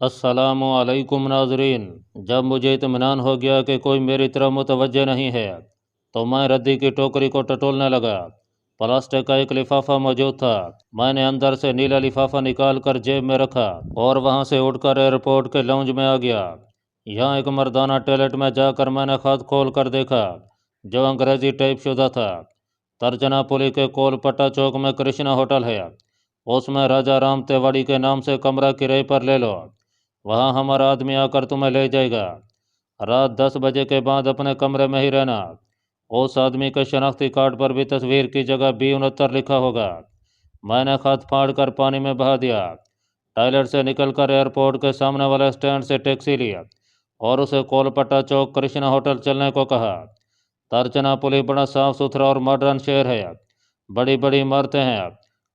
अस्सलामु अलैकुम नाजरीन। जब मुझे इत्मीनान हो गया कि कोई मेरी तरफ मुतवज्जे नहीं है तो मैं रद्दी की टोकरी को टटोलने लगा। प्लास्टिक का एक लिफाफा मौजूद था। मैंने अंदर से नीला लिफाफा निकाल कर जेब में रखा और वहां से उठकर एयरपोर्ट के लाउंज में आ गया। यहाँ एक मर्दाना टॉयलेट में जाकर मैंने खत खोल कर देखा जो अंग्रेजी टाइप शुदा था। तर्जनापुली के कोलपट्टा चौक में कृष्णा होटल है, उसमें राजा राम तेवाड़ी के नाम से कमरा किराए पर ले लो, वहाँ हमारा आदमी आकर तुम्हें ले जाएगा। रात 10 बजे के बाद अपने कमरे में ही रहना। उस आदमी के शनाख्ती कार्ड पर भी तस्वीर की जगह B69 लिखा होगा। मैंने खत फाड़ कर पानी में बहा दिया। टॉयलेट से निकलकर एयरपोर्ट के सामने वाले स्टैंड से टैक्सी लिया और उसे कोलपट्टा चौक कृष्णा होटल चलने को कहा। तर्जनापुली बड़ा साफ सुथरा और मॉडर्न शहर है, बड़ी बड़ी इमारतें हैं।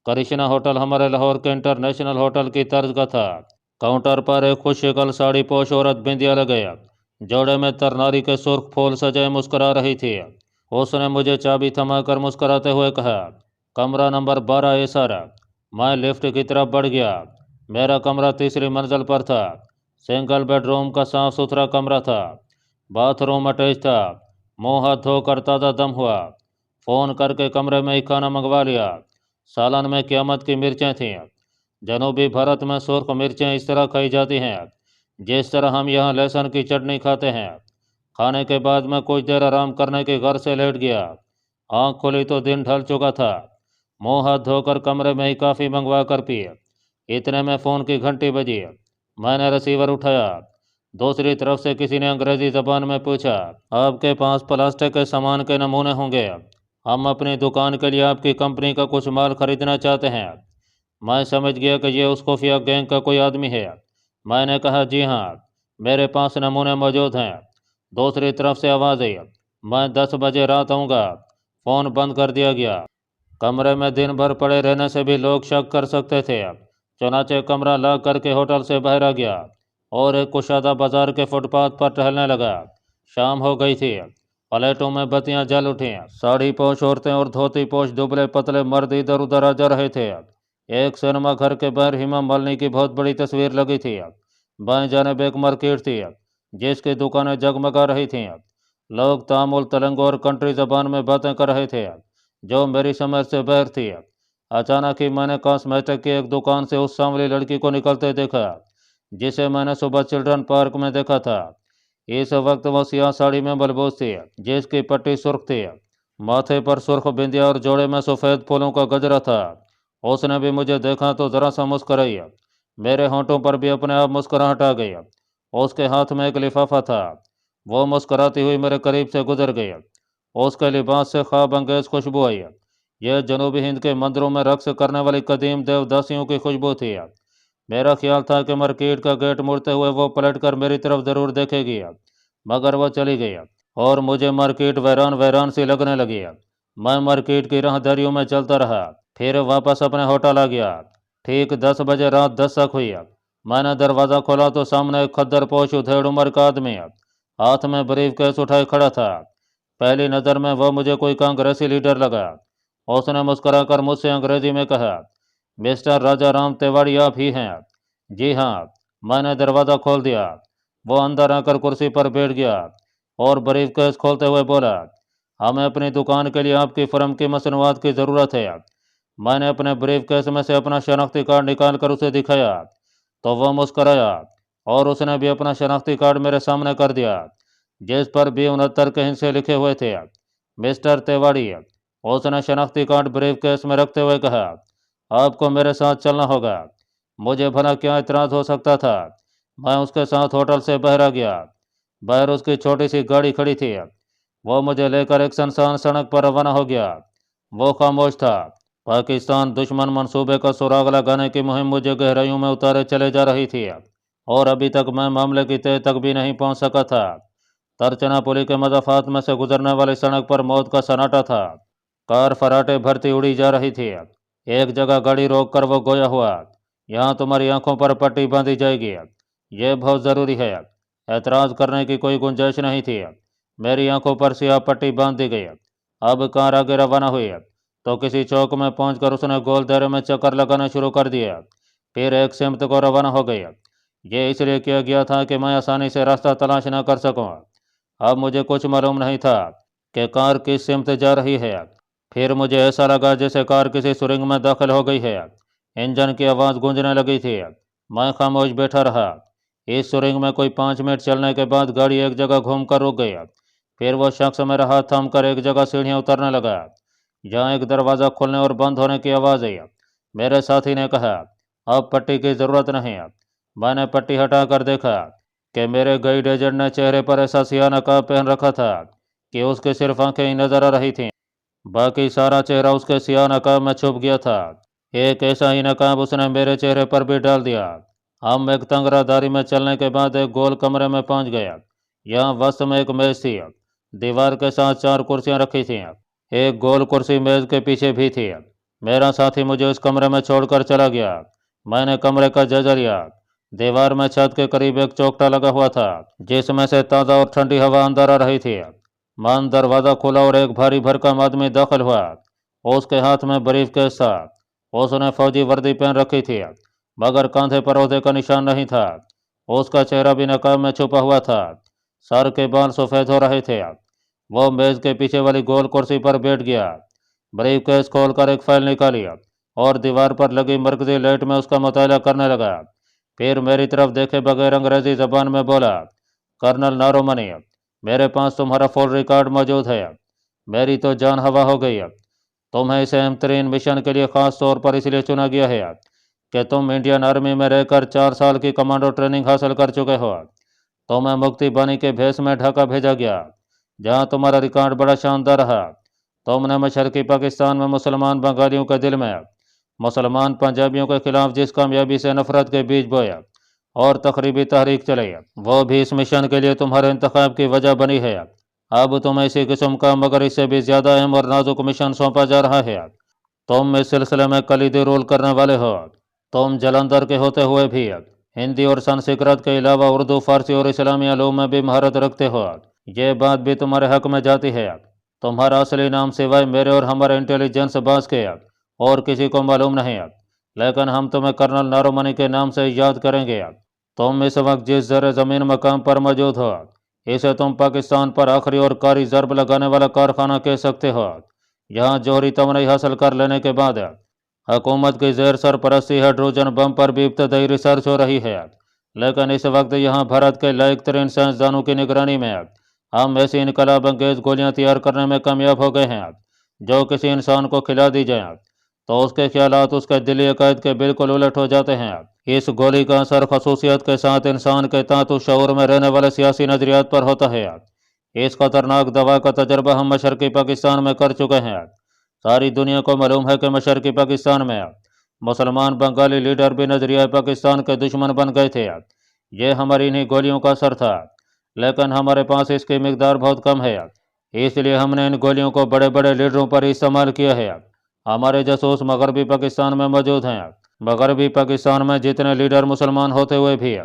कृष्णा होटल हमारे लाहौर के इंटरनेशनल होटल की तर्ज का था। काउंटर पर एक खुशशक्ल साड़ी पोश औरत बिंदिया लगाए, जोड़े में तरनारी के सुर्ख फूल सजाए मुस्करा रही थी। उसने मुझे चाबी थमाकर मुस्कराते हुए कहा, कमरा नंबर 12 है सर। मैं लिफ्ट की तरफ बढ़ गया। मेरा कमरा तीसरी मंजिल पर था। सिंगल बेडरूम का साफ सुथरा कमरा था। बाथरूम अटैच था। मुंह हाथ धोकर ताज़ा दम हुआ। फ़ोन करके कमरे में ही खाना मंगवा लिया। सालन में क़यामत की मिर्चें थीं। जनूबी भारत में सुर्ख मिर्चें इस तरह खाई जाती हैं जिस तरह हम यहाँ लहसुन की चटनी खाते हैं। खाने के बाद मैं कुछ देर आराम करने के घर से लेट गया। आँख खुली तो दिन ढल चुका था। मुंह हाथ धोकर कमरे में ही काफ़ी मंगवा कर पी। इतने में फ़ोन की घंटी बजी। मैंने रिसीवर उठाया। दूसरी तरफ से किसी ने अंग्रेजी ज़बान में पूछा, आपके पास प्लास्टिक के सामान के नमूने होंगे? हम अपनी दुकान के लिए आपकी कंपनी का कुछ माल खरीदना चाहते हैं। मैं समझ गया कि ये उस खुफिया गैंग का कोई आदमी है। मैंने कहा, जी हाँ, मेरे पास नमूने मौजूद हैं। दूसरी तरफ से आवाज़ आई, मैं 10 बजे रात आऊँगा। फ़ोन बंद कर दिया गया। कमरे में दिन भर पड़े रहने से भी लोग शक कर सकते थे। चुनाचे कमरा लॉक करके होटल से बाहर आ गया और एक कुशादा बाजार के फुटपाथ पर टहलने लगा। शाम हो गई थी। फ्लैटों में बत्तियां जल उठी। साड़ी पोश औरतें और धोती पोश दुबले पतले मर्द इधर उधर आ जा रहे थे। एक सिनेमा घर के बाहर हेमा मालिनी की बहुत बड़ी तस्वीर लगी थी। बाएं जानिब एक मार्केट थी जिसकी दुकानें जगमगा रही थीं। लोग तामुल तेलुगु और कंट्री जबान में बातें कर रहे थे जो मेरी समझ से बाहर थी। अचानक ही मैंने कॉस्मेटिक की एक दुकान से उस सांवली लड़की को निकलते देखा जिसे मैंने सुबह चिल्ड्रन पार्क में देखा था। इस वक्त वो सियाह साड़ी में मलबूस थी जिसकी पट्टी सुर्ख थी। माथे पर सुर्ख बिंदिया और जोड़े में सफ़ेद फूलों का गजरा था। उसने भी मुझे देखा तो ज़रा सा मुस्कराई। मेरे होंठों पर भी अपने आप मुस्कुराहट आ गई। उसके हाथ में एक लिफाफा था। वो मुस्कराती हुई मेरे करीब से गुजर गई। उसके लिबास से ख्वाब अंगेज खुशबू आई। यह जनूबी हिंद के मंदिरों में रक्स करने वाली कदीम देवदासियों की खुशबू थी। मेरा ख्याल था कि मार्केट का गेट मुड़ते हुए वो पलटकर मेरी तरफ ज़रूर देखेगी, मगर वो चली गई और मुझे मार्केट वैरान वैरान सी लगने लगी। मैं मार्केट की राहदारियों में चलता रहा, फिर वापस अपने होटल आ गया। ठीक 10 बजे रात 10 तक हुई। मैंने दरवाज़ा खोला तो सामने एक खद्दर पोश उधेड़ उम्र का आदमी हाथ में ब्रीफ केस उठाए खड़ा था। पहली नज़र में वह मुझे कोई कांग्रेसी लीडर लगा। उसने मुस्कुराकर मुझसे अंग्रेजी में कहा, मिस्टर राजा राम तेवाड़ी आप ही हैं? जी हाँ। मैंने दरवाज़ा खोल दिया। वो अंदर आकर कुर्सी पर बैठ गया और ब्रीफ केस खोलते हुए बोला, हमें अपनी दुकान के लिए आपकी फर्म की मसनूआत की ज़रूरत है। मैंने अपने ब्रीफ केस में से अपना शनाख्ती कार्ड निकाल कर उसे दिखाया तो वह मुस्कराया और उसने भी अपना शनाख्ती कार्ड मेरे सामने कर दिया जिस पर B69 के हिस्से लिखे हुए थे। मिस्टर तिवाड़ी, उसने शनाख्ती कार्ड ब्रीफ केस में रखते हुए कहा, आपको मेरे साथ चलना होगा। मुझे भला क्या इतराज़ हो सकता था। मैं उसके साथ होटल से बाहर आ गया। बाहर उसकी छोटी सी गाड़ी खड़ी थी। वो मुझे लेकर एक सुनसान सड़क पर रवाना हो गया। वो खामोश था। पाकिस्तान दुश्मन मंसूबे का सुराग लगाने की मुहिम मुझे गहराइयों में उतारे चले जा रही थी और अभी तक मैं मामले की तह तक भी नहीं पहुंच सका था। तर्जनापुली के मज़ाफ़ात में से गुजरने वाली सड़क पर मौत का सन्नाटा था। कार फराटे भरती उड़ी जा रही थी। एक जगह गाड़ी रोक कर वो गोया हुआ, यहाँ तुम्हारी आंखों पर पट्टी बांधी जाएगी, यह बहुत ज़रूरी है। एतराज़ करने की कोई गुंजाइश नहीं थी। मेरी आंखों पर सियाह पट्टी बांध दी गई। अब कार आगे रवाना हुई तो किसी चौक में पहुंचकर उसने गोल दायरे में चक्कर लगाना शुरू कर दिया। फिर एक सिमत को रवाना हो गई। یہ اس لیے کیا گیا تھا کہ میں آسانی سے راستہ تلاش نہ کر سکوں۔ اب مجھے کچھ معلوم نہیں تھا کہ کار کس سمت جا رہی ہے۔ پھر مجھے ایسا لگا جیسے کار کسی سرنگ میں داخل ہو گئی ہے۔ انجن کی آواز گونجنے لگی تھی۔ میں خاموش بیٹھا رہا۔ اس سرنگ میں کوئی 5 منٹ چلنے کے بعد گاڑی ایک جگہ گھوم کر رک گئی۔ پھر وہ شخص میرا ہاتھ تھام کر ایک جگہ سیڑھیاں اترنے لگا، جہاں ایک دروازہ کھلنے اور بند ہونے کی آواز آئی۔ میرے ساتھی نے کہا، اب پٹی کی ضرورت نہیں۔ میں نے پٹی ہٹا کر دیکھا کہ میرے گائیڈ ایجنٹ نے چہرے پر ایسا سیاہ نقاب پہن رکھا تھا کہ اس کی صرف آنکھیں ہی نظر آ رہی تھیں، باقی سارا چہرہ اس کے سیاہ نقاب میں چھپ گیا تھا۔ ایک ایسا ہی نقاب اس نے میرے چہرے پر بھی ڈال دیا۔ ہم ایک تنگ راہداری میں چلنے کے بعد ایک گول کمرے میں پہنچ گئے۔ یہاں وسط میں ایک میز تھی، دیوار کے ساتھ 4 کرسیاں رکھی تھیں، ایک گول کرسی میز کے پیچھے بھی تھی۔ میرا ساتھی مجھے اس کمرے میں چھوڑ کر چلا گیا۔ میں نے کمرے کا جائزہ لیا۔ دیوار میں چھت کے قریب ایک چوکٹا لگا ہوا تھا جس میں سے تازہ اور ٹھنڈی ہوا اندر آ رہی تھی۔ من دروازہ کھولا اور ایک بھاری بھرکم آدمی داخل ہوا۔ اس کے ہاتھ میں بریف کیس تھا۔ اس نے فوجی وردی پہن رکھی تھی، مگر کاندھے پر عہدے کا نشان نہیں تھا۔ اس کا چہرہ بھی نقاب میں چھپا ہوا تھا، سر کے بال سفید ہو رہے تھے۔ وہ میز کے پیچھے والی گول کرسی پر بیٹھ گیا، بریف کیس کھول کر ایک فائل نکالی اور دیوار پر لگی مرکزی لائٹ میں اس کا مطالعہ کرنے لگا۔ پھر میری طرف دیکھے بغیر انگریزی زبان میں بولا، کرنل نارومنی، میرے پاس تمہارا فل ریکارڈ موجود ہے۔ میری تو جان ہوا ہو گئی۔ تمہیں اس اہم ترین مشن کے لیے خاص طور پر اس لیے چنا گیا ہے کہ تم انڈین آرمی میں رہ کر 4 سال کی کمانڈو ٹریننگ حاصل کر چکے ہو۔ تمہیں مکتی بانی کے بھیس میں ڈھاکہ بھیجا گیا، جہاں تمہارا ریکارڈ بڑا شاندار رہا۔ تم نے مشرقی پاکستان میں مسلمان بنگالیوں کے دل میں مسلمان پنجابیوں کے خلاف جس کامیابی سے نفرت کے بیج بویا اور تخریبی تحریک چلائی، وہ بھی اس مشن کے لیے تمہارے انتخاب کی وجہ بنی ہے۔ اب تمہیں اسی قسم کا مگر اس سے بھی زیادہ اہم اور نازک مشن سونپا جا رہا ہے۔ تم اس سلسلے میں کلیدی رول کرنے والے ہو۔ تم جلندھر کے ہوتے ہوئے بھی ہندی اور سنسکرت کے علاوہ اردو، فارسی اور اسلامی علوم میں بھی مہارت رکھتے ہو۔ یہ بات بھی تمہارے حق میں جاتی ہے۔ تمہارا اصلی نام سوائے میرے اور ہمارے انٹیلیجنس باز کے اور کسی کو معلوم نہیں، لیکن ہم تمہیں کرنل نارومنی کے نام سے یاد کریں گے۔ تم اس وقت جس زیر زمین مقام پر موجود ہو، اسے تم پاکستان پر آخری اور کاری ضرب لگانے والا کارخانہ کہہ سکتے ہو۔ یہاں جوہری توانائی حاصل کر لینے کے بعد حکومت کی زیر سرپرستی ہائیڈروجن بم پر بھی ابتدائی ریسرچ ہو رہی ہے، لیکن اس وقت یہاں بھارت کے لائق ترین سائنسدانوں کی نگرانی میں ہم ایسی انقلاب انگیز گولیاں تیار کرنے میں کامیاب ہو گئے ہیں جو کسی انسان کو کھلا دی جائیں تو اس کے خیالات اس کے دلی عقائد کے بالکل الٹ ہو جاتے ہیں۔ اس گولی کا اثر خصوصیت کے ساتھ انسان کے تحت شعور میں رہنے والے سیاسی نظریات پر ہوتا ہے۔ اس خطرناک دوا کا تجربہ ہم مشرقی پاکستان میں کر چکے ہیں۔ ساری دنیا کو معلوم ہے کہ مشرقی پاکستان میں مسلمان بنگالی لیڈر بھی نظریہ پاکستان کے دشمن بن گئے تھے۔ یہ ہماری انہی گولیوں کا اثر تھا، لیکن ہمارے پاس اس کی مقدار بہت کم ہے، اس لیے ہم نے ان گولیوں کو بڑے بڑے لیڈروں پر استعمال کیا ہے۔ ہمارے جاسوس مغربی پاکستان میں موجود ہیں۔ مغربی پاکستان میں جتنے لیڈر مسلمان ہوتے ہوئے بھی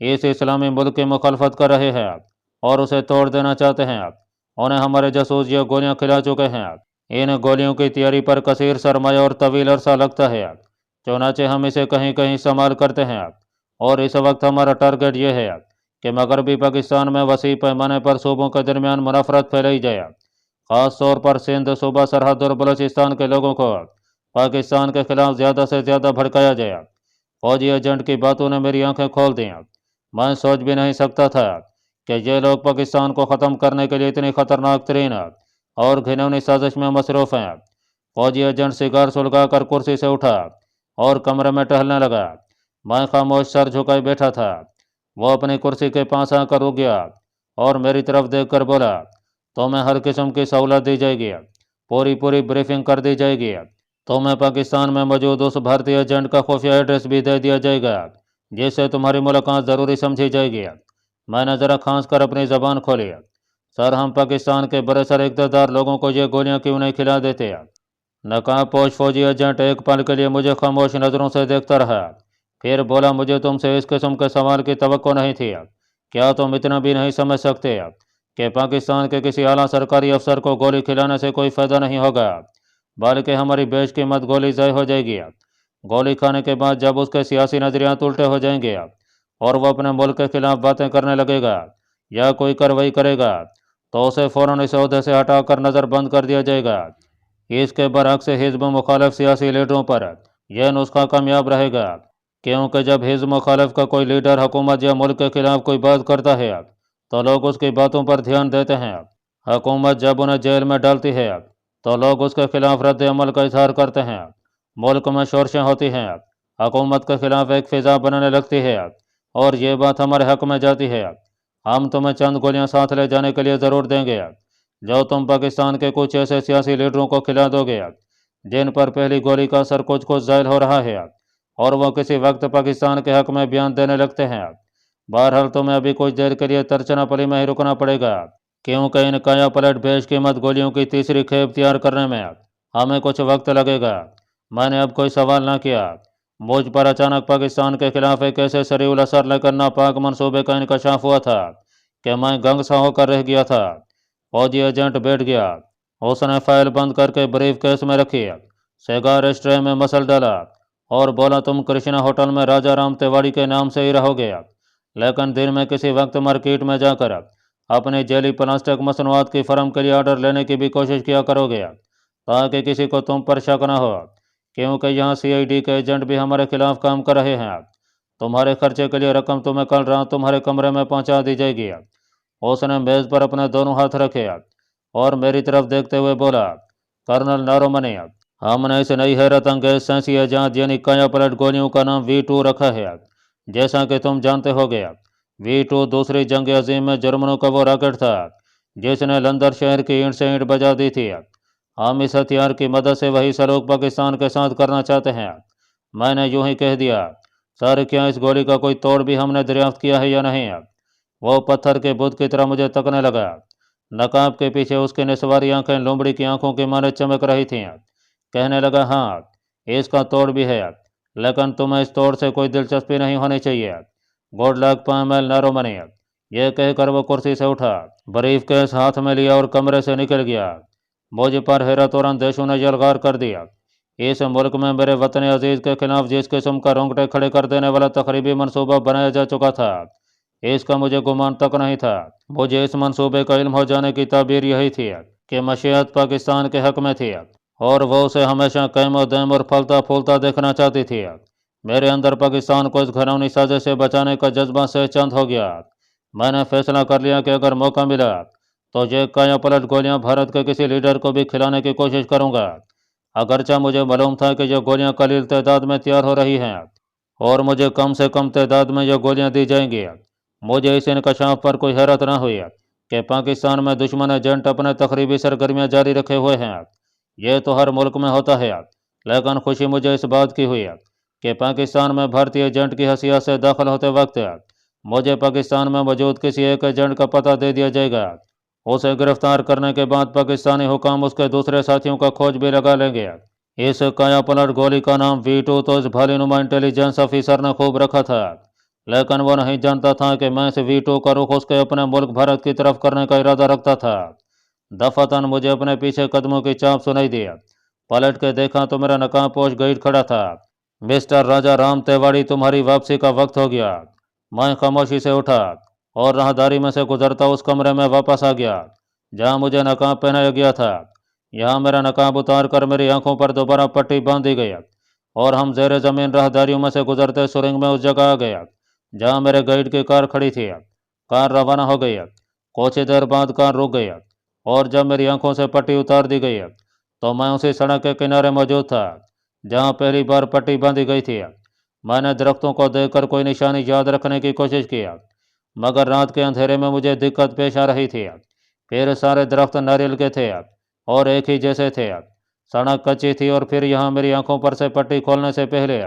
اس اسلامی ملک کی مخالفت کر رہے ہیں اور اسے توڑ دینا چاہتے ہیں، انہیں ہمارے جاسوس یہ گولیاں کھلا چکے ہیں۔ ان گولیوں کی تیاری پر کثیر سرمایہ اور طویل عرصہ لگتا ہے، چنانچہ ہم اسے کہیں کہیں استعمال کرتے ہیں، اور اس وقت ہمارا ٹارگٹ یہ ہے کہ مغربی پاکستان میں وسیع پیمانے پر صوبوں کے درمیان منافرت پھیلائی جائے، خاص طور پر سندھ صوبہ، سرحد اور بلوچستان کے لوگوں کو پاکستان کے خلاف زیادہ سے زیادہ بھڑکایا جائے۔ فوجی ایجنٹ کی باتوں نے میری آنکھیں کھول دیں۔ میں سوچ بھی نہیں سکتا تھا کہ یہ لوگ پاکستان کو ختم کرنے کے لیے اتنی خطرناک ترین اور گھنونی سازش میں مصروف ہیں۔ فوجی ایجنٹ سگار سلگا کر کرسی سے اٹھا اور کمرے میں ٹہلنے لگا۔ میں خاموش سر جھکائے بیٹھا تھا۔ وہ اپنی کرسی کے پاس آ کر رک گیا اور میری طرف دیکھ کر بولا، تمہیں ہر قسم کی سہولت دی جائے گی، پوری بریفنگ کر دی جائے گی، تمہیں پاکستان میں موجود اس بھارتی ایجنٹ کا خفیہ ایڈریس بھی دے دیا جائے گا جس سے تمہاری ملاقات ضروری سمجھی جائے گی۔ میں نے ذرا کھانس کر اپنی زبان کھولی۔ سر، ہم پاکستان کے برسر اقتدار لوگوں کو یہ گولیاں کیوں نہیں کھلا دیتے؟ نقاب پوش فوجی ایجنٹ ایک پل کے لیے مجھے خاموش نظروں سے دیکھتا رہا، پھر بولا، مجھے تم سے اس قسم کے سوال کی توقع نہیں تھی۔ کیا تم اتنا بھی نہیں سمجھ سکتے کہ پاکستان کے کسی اعلیٰ سرکاری افسر کو گولی کھلانے سے کوئی فائدہ نہیں ہوگا، بلکہ ہماری بیش قیمت گولی ضائع ہو جائے گی؟ گولی کھانے کے بعد جب اس کے سیاسی نظریات الٹے ہو جائیں گے और वो अपने मुल्क के खिलाफ बातें करने लगेगा या कोई कार्रवाई करेगा तो उसे फ़ौरन इस ओहदे से हटाकर नज़र बंद कर दिया जाएगा। इसके बरअक्स हिज़्ब मुखालिफ सियासी लीडरों पर यह नुस्खा कामयाब रहेगा, क्योंकि जब हिज़्ब मुखालिफ का कोई लीडर हुकूमत या मुल्क के खिलाफ कोई बात करता है तो लोग उसकी बातों पर ध्यान देते हैं। हुकूमत जब उन्हें जेल में डालती है तो लोग उसके खिलाफ रद्द अमल का इजहार करते हैं। मुल्क में शोरशें होती हैं, हुकूमत के खिलाफ एक फ़िज़ा बनने लगती है और ये बात हमारे हक़ में जाती है। हम तुम्हें चंद गोलियां साथ ले जाने के लिए ज़रूर देंगे जो तुम पाकिस्तान के कुछ ऐसे सियासी लीडरों को खिला दोगे जिन पर पहली गोली का असर कुछ कुछ ज़ाहिर हो रहा है और वह किसी वक्त पाकिस्तान के हक़ में बयान देने लगते हैं। बहरहाल तुम्हें अभी कुछ देर के लिए तरचनापली में ही रुकना पड़ेगा, क्योंकि इन काया पलट बेशकीमत गोलियों की तीसरी खेप तैयार करने में हमें कुछ वक्त लगेगा। मैंने अब कोई सवाल ना किया। मुझ पर अचानक पाकिस्तान के खिलाफ एक ऐसे सरीउल असर लेकर नापाक मनसूबे का इंकशाफ हुआ था कि मैं गंग सा होकर रह गया था। फौजी एजेंट बैठ गया। उसने फाइल बंद करके ब्रीफ केस में रखी, सिगार स्ट्रे में मसल डाला और बोला, तुम कृष्णा होटल में राजा राम तिवाड़ी के नाम से ही रहोगे, लेकिन दिन में किसी वक्त मार्केट में जाकर अपनी जेली प्लास्टिक मसनूआत की फर्म के लिए ऑर्डर लेने की भी कोशिश किया करोगे ताकि किसी को तुम पर शक न हो, क्योंकि यहाँ CID के एजेंट भी हमारे खिलाफ काम कर रहे हैं। तुम्हारे खर्चे के लिए रकम तुम्हें कल रात तुम्हारे कमरे में पहुँचा दी जाएगी। उसने मेज़ पर अपने दोनों हाथ रखे और मेरी तरफ देखते हुए बोला, कर्नल नारोमनी, हमने इस नई हैरत अंगेज सैंसी एजाद यानी काया पलट गोलियों का नाम V2 रखा है। जैसा कि तुम जानते होगे, V2 दूसरी जंग अजीम में जर्मनों का वो रॉकेट था जिसने लंदन शहर की ईंट से ईंट बजा दी थी। हम इस हथियार की मदद से वही सलूक पाकिस्तान के साथ करना चाहते हैं। मैंने यूं ही कह दिया, सर क्या इस गोली का कोई तोड़ भी हमने दरियाफ्त किया है या नहीं? वो पत्थर के बुत की तरह मुझे तकने लगा। नकाब के पीछे उसकी निस्वारी आंखें लोमड़ी की आंखों की माने चमक रही थीं। कहने लगा, हाँ इसका तोड़ भी है, लेकिन तुम्हें इस तोड़ से कोई दिलचस्पी नहीं होनी चाहिए। गुड लक पामेल नारोमनी। यह कहकर वो कुर्सी से उठा, ब्रीफ केस हाथ में लिया और कमरे से निकल गया। मुझ पर हैरत और अंदेशों ने यलगार कर दिया। इस मुल्क में मेरे वतन अजीज़ के खिलाफ जिस किस्म का रोंगटे खड़े कर देने वाला तकरीबी मनसूबा बनाया जा चुका था, इसका मुझे गुमान तक नहीं था। मुझे इस मंसूबे का इल्म हो जाने की ताबीर यही थी कि मशीयत पाकिस्तान के हक़ में थी और वो उसे हमेशा कैमो दैम और फलता फूलता देखना चाहती थी। मेरे अंदर पाकिस्तान को इस घरौनी साजिश से बचाने का जज्बा से चंद हो गया। मैंने फैसला कर लिया कि अगर मौका मिला तो ये काया पलट गोलियां भारत के किसी लीडर को भी खिलाने की कोशिश करूंगा। अगरचा मुझे मालूम था कि ये गोलियां कलील तादाद में तैयार हो रही हैं और मुझे कम से कम तादाद में ये गोलियां दी जाएंगी। मुझे इस इंकशाफ पर कोई हैरत न हुई कि पाकिस्तान में दुश्मन एजेंट अपने तकरीबी सरगर्मियाँ जारी रखे हुए हैं। यह तो हर मुल्क में होता है, लेकिन खुशी मुझे इस बात की हुई कि पाकिस्तान में भारतीय एजेंट की हैसियत से दाखिल होते वक्त मुझे पाकिस्तान में मौजूद किसी एक एजेंट का पता दे दिया जाएगा। उसे गिरफ्तार करने के बाद पाकिस्तानी हुकाम उसके दूसरे साथियों का खोज भी लगा लेंगे। इस काया पलट गोली का नाम V2 तो इस भालीनुमा इंटेलिजेंस ऑफिसर ने खूब रखा था, लेकिन वो नहीं जानता था कि मैं इस V2 का रुख उसके अपने मुल्क भारत की तरफ करने का इरादा रखता था। दफातन मुझे अपने पीछे कदमों की चाप सुनाई दी। पलट के देखा तो मेरा नकाबपोश गाइड खड़ा था। मिस्टर राजा राम तिवाड़ी, तुम्हारी वापसी का वक्त हो गया। मैं खामोशी से उठा और राहदारी में से गुजरता उस कमरे में वापस आ गया जहाँ मुझे नकाब पहनाया गया था। यहाँ मेरा नकाब उतार कर मेरी आंखों पर दोबारा पट्टी बांध दी गई और हम ज़ेर ज़मीन राहदारियों में से गुजरते सुरंग में उस जगह आ गया जहाँ मेरे गाइड की कार खड़ी थी। कार रवाना हो गई। कुछ ही देर बाद कार रुक गई और जब मेरी आंखों से पट्टी उतार दी गई तो मैं उसी सड़क के किनारे मौजूद था जहाँ पहली बार पट्टी बांधी गई थी। मैंने दरख्तों को देखकर कोई निशानी याद रखने की कोशिश की, मगर रात के अंधेरे में मुझे दिक्कत पेश आ रही थी। फिर सारे दरख्त नारियल के थे और एक ही जैसे थे। सड़क कच्ची थी और फिर यहाँ मेरी आंखों पर से पट्टी खोलने से पहले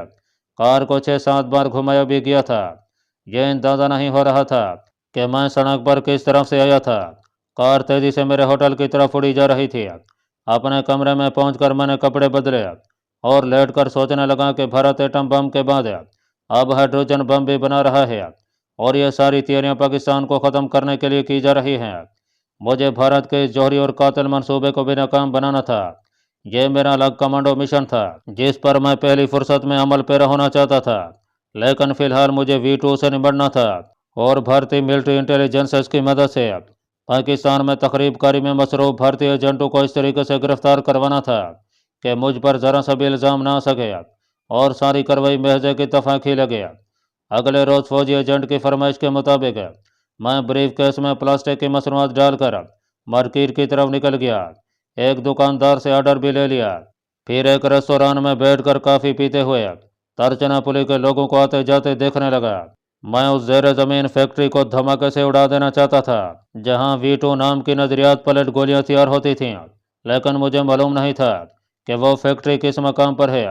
कार को 6-7 बार घुमाया भी गया था। यह अंदाज़ा नहीं हो रहा था कि मैं सड़क पर किस तरफ से आया था। कार तेज़ी से मेरे होटल की तरफ उड़ी जा रही थी। अपने कमरे में पहुंचकर मैंने कपड़े बदले और लेटकर सोचने लगा कि भारत एटम बम के बाद अब हाइड्रोजन बम भी बना रहा है और यह सारी तैयारियां पाकिस्तान को ख़त्म करने के लिए की जा रही हैं। मुझे भारत के इस जौहरी और कातिल मंसूबे को भी नाकाम बनाना था। यह मेरा अलग कमांडो मिशन था जिस पर मैं पहली फुर्सत में अमल पैरा होना चाहता था। लेकिन फ़िलहाल मुझे V2 से निपटना था और भारतीय मिलिट्री इंटेलिजेंस की मदद से पाकिस्तान में तकरीब कारी में मसरूफ़ भारतीय एजेंटों को इस तरीके से गिरफ्तार करवाना था कि मुझ पर ज़रा सा भी इल्ज़ाम ना आ सके और सारी कार्रवाई महज एक इत्तफाक़ लगे। अगले रोज़ फौजी एजेंट की फरमाइश के मुताबिक मैं ब्रीफ केस में प्लास्टिक की मसनूआत डालकर मार्केट की तरफ निकल गया। एक दुकानदार से ऑर्डर भी ले लिया, फिर एक रेस्तोरां में बैठकर काफ़ी पीते हुए तर्जनापुली के लोगों को आते जाते देखने लगा। मैं उस ज़ेर ज़मीन फैक्ट्री को धमाके से उड़ा देना चाहता था जहां V2 नाम की नज़रियात पलट गोलियां तैयार होती थीं, लेकिन मुझे मालूम नहीं था कि वो फैक्ट्री किस मकाम पर है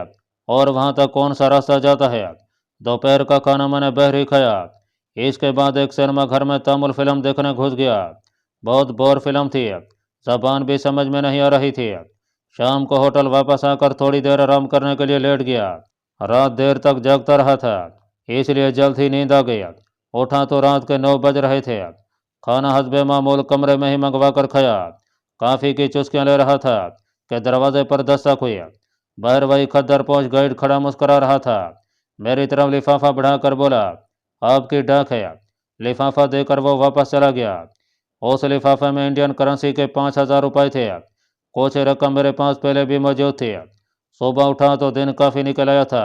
और वहां तक कौन सा रास्ता जाता है। दोपहर का खाना मैंने बहरी खाया। इसके बाद एक सिनेमा घर में तामुल फिल्म देखने घुस गया। बहुत बोर फिल्म थी, ज़बान भी समझ में नहीं आ रही थी। शाम को होटल वापस आकर थोड़ी देर आराम करने के लिए लेट गया। रात देर तक जागता रहा था, इसलिए जल्द ही नींद आ गई। उठा तो रात के 9 बज रहे थे। खाना हस्बे मामूल कमरे में ही मंगवा कर खाया। काफ़ी की चुस्कियाँ ले रहा था कि दरवाजे पर दस्तक हुई। बाहर वही खद्दर पोश गाइड खड़ा मुस्करा रहा था। मेरी तरफ लिफाफा बढ़ाकर बोला, आपकी डाक है। लिफाफा देकर वो वापस चला गया। उस लिफाफे में इंडियन करेंसी के 5,000 रुपये थे। कुछ रकम मेरे पास पहले भी मौजूद थी। सुबह उठा तो दिन काफ़ी निकल आया था।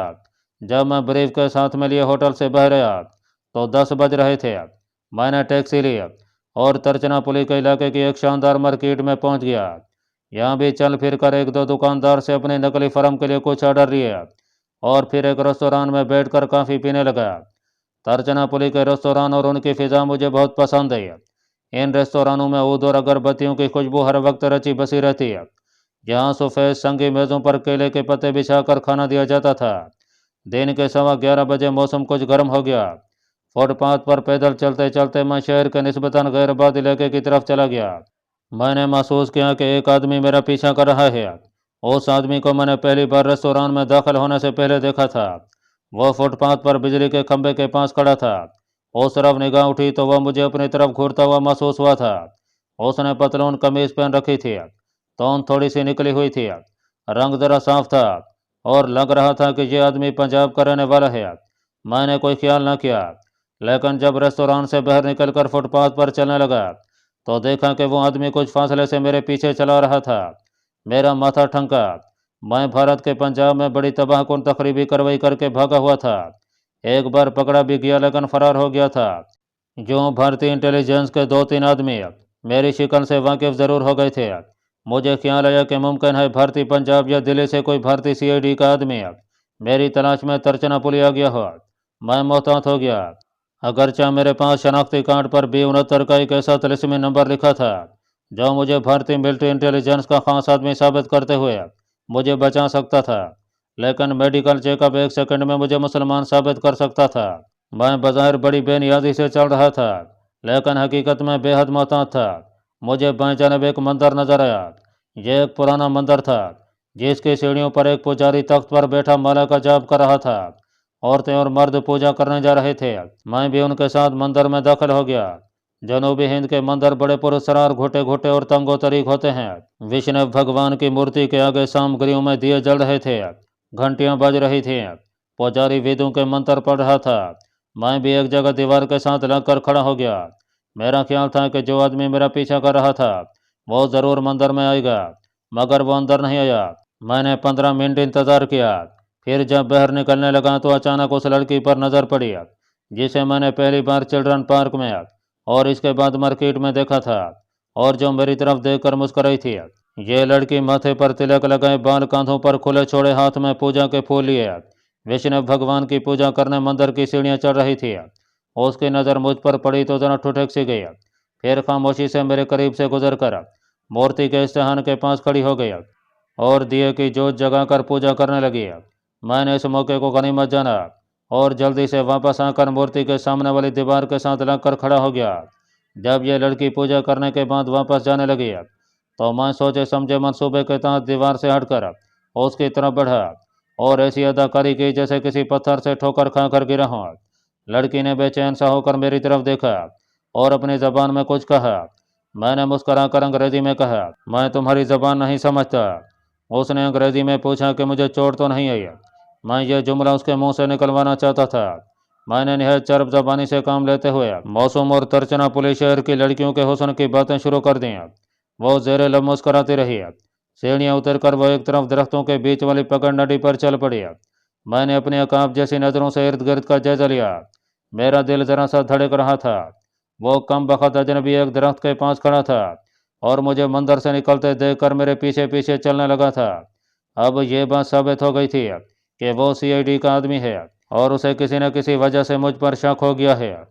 जब मैं ब्रीफ के साथ में लिए होटल से बाहर आया तो 10 बज रहे थे। मैंने टैक्सी ली और तर्जनापुली के इलाके की एक शानदार मार्केट में पहुंच गया। यहाँ भी चल फिर कर एक दो दुकानदार से अपनी नकली फर्म के लिए कुछ ऑर्डर लिए और फिर एक रेस्तोरां में बैठकर काफ़ी पीने लगा। तर्जनापुली के रेस्तोरां और उनकी फ़िज़ा मुझे बहुत पसंद है। इन रेस्तोरानों में ऊद और अगरबत्तियों की खुशबू हर वक्त रची बसी रहती है। यहाँ सफ़ेद संगी मेज़ों पर केले के पत्ते बिछाकर खाना दिया जाता था। दिन के 11:15 बजे मौसम कुछ गर्म हो गया। फुटपाथ पर पैदल चलते चलते मैं शहर के निस्बतन गैरबाद इलाके की तरफ चला गया। मैंने महसूस किया कि एक आदमी मेरा पीछा कर रहा है। उस आदमी को मैंने पहली बार रेस्तोरां में दाखिल होने से पहले देखा था। वह फुटपाथ पर बिजली के खंभे के पास खड़ा था। उस तरफ निगाह उठी तो वह मुझे अपनी तरफ घूरता हुआ महसूस हुआ था। उसने पतलून कमीज पहन रखी थी, तौन थोड़ी सी निकली हुई थी, रंग जरा साफ था और लग रहा था कि यह आदमी पंजाब का रहने वाला है। मैंने कोई ख्याल न किया, लेकिन जब रेस्तोरां से बाहर निकलकर फुटपाथ पर चलने लगा तो देखा कि वो आदमी कुछ फासले से मेरे पीछे चला रहा था। मेरा माथा ठनका। मैं भारत के पंजाब में बड़ी तबाहकुन तकरीबी कार्रवाई करके भागा हुआ था। एक बार पकड़ा भी गया लेकिन फरार हो गया था। जो भारतीय इंटेलिजेंस के 2-3 आदमी मेरी शिकल से वाकिफ ज़रूर हो गए थे। मुझे ख्याल आया कि मुमकिन है भारतीय पंजाब या दिल्ली से कोई भारतीय CID का आदमी मेरी तलाश में तर्जनापुली आ गया हो। मैं मोहतात हो गया। अगरचा मेरे पास शनाख्ती कार्ड पर B69 का एक ऐसा तिलिस्मी नंबर लिखा था जो मुझे भारतीय मिलिट्री इंटेलिजेंस का खास आदमी साबित करते हुए मुझे बचा सकता था, लेकिन मेडिकल चेकअप एक सेकंड में मुझे मुसलमान साबित कर सकता था। मैं बज़ाहिर बड़ी बेनियाजी से चल रहा था, लेकिन हकीकत में बेहद मोहतात था। मुझे बाएं जानब एक मंदिर नजर आया। यह एक पुराना मंदिर था जिसकी सीढ़ियों पर एक पुजारी तख्त पर बैठा माला का जाप कर रहा था। औरतें और मर्द पूजा करने जा रहे थे। मैं भी उनके साथ मंदिर में दाखिल हो गया। जनूबी हिंद के मंदिर बड़े पुरस्कार, घोटे घोटे और तंगो तरीक होते हैं। विष्णु भगवान की मूर्ति के आगे सामग्रियों में दिए जल रहे थे, घंटियां बज रही थीं, पुजारी वेदों के मंत्र पढ़ रहा था। मैं भी एक जगह दीवार के साथ लगकर खड़ा हो गया। मेरा ख्याल था कि जो आदमी मेरा पीछा कर रहा था वो ज़रूर मंदिर में आएगा, मगर वो अंदर नहीं आया। मैंने 15 मिनट इंतज़ार किया। फिर जब बाहर निकलने लगा तो अचानक उस लड़की पर नज़र पड़ी जिसे मैंने पहली बार चिल्ड्रन पार्क में और इसके बाद मार्केट में देखा था, और जो मेरी तरफ देखकर मुस्कुराई थी। ये लड़की माथे पर तिलक लगाए, बाल कांधों पर खुले छोड़े, हाथ में पूजा के फूल लिए विष्णु भगवान की पूजा करने मंदिर की सीढ़ियाँ चढ़ रही थी। उसकी नज़र मुझ पर पड़ी तो जरा ठुठक सी गई। फिर खामोशी से मेरे करीब से गुजर कर मूर्ति के इस्तेहान के पास खड़ी हो गई और दिए की जोत जगाकर पूजा करने लगी। मैंने इस मौके को गनीमत जाना और जल्दी से वापस आकर मूर्ति के सामने वाली दीवार के साथ लगकर खड़ा हो गया। जब यह लड़की पूजा करने के बाद वापस जाने लगी तो मैं सोचे समझे मंसूबे के तहत दीवार से हटकर उसकी तरफ बढ़ा और ऐसी अदाकारी की जैसे किसी पत्थर से ठोकर खाकर गिरा हूँ। लड़की ने बेचैन सा होकर मेरी तरफ देखा और अपनी ज़बान में कुछ कहा। मैंने मुस्कराकर अंग्रेजी में कहा, मैं तुम्हारी ज़बान नहीं समझता। उसने अंग्रेजी में पूछा कि मुझे चोट तो नहीं आई। میں یہ جملہ اس کے منہ سے نکلوانا چاہتا تھا۔ میں نے نہایت چرب زبانی سے کام لیتے ہوئے موسم اور ترچنا پولیس شہر کی لڑکیوں کے حسن کی باتیں شروع کر دیں۔ وہ زیر لب مسکراتی رہی۔ سیڑھیاں اتر کر وہ ایک طرف درختوں کے بیچ والی پکڑ نڈی پر چل پڑی۔ میں نے اپنی عقاب جیسی نظروں سے ارد گرد کا جائزہ لیا۔ میرا دل ذرا سا دھڑک رہا تھا۔ وہ کم بخت اجنبی ایک درخت کے پاس کھڑا تھا اور مجھے مندر سے نکلتے دیکھ کر میرے پیچھے پیچھے چلنے لگا تھا۔ اب یہ بات ثابت ہو گئی تھی کہ وہ CID کا آدمی ہے اور اسے کسی نہ کسی وجہ سے مجھ پر شک ہو گیا ہے۔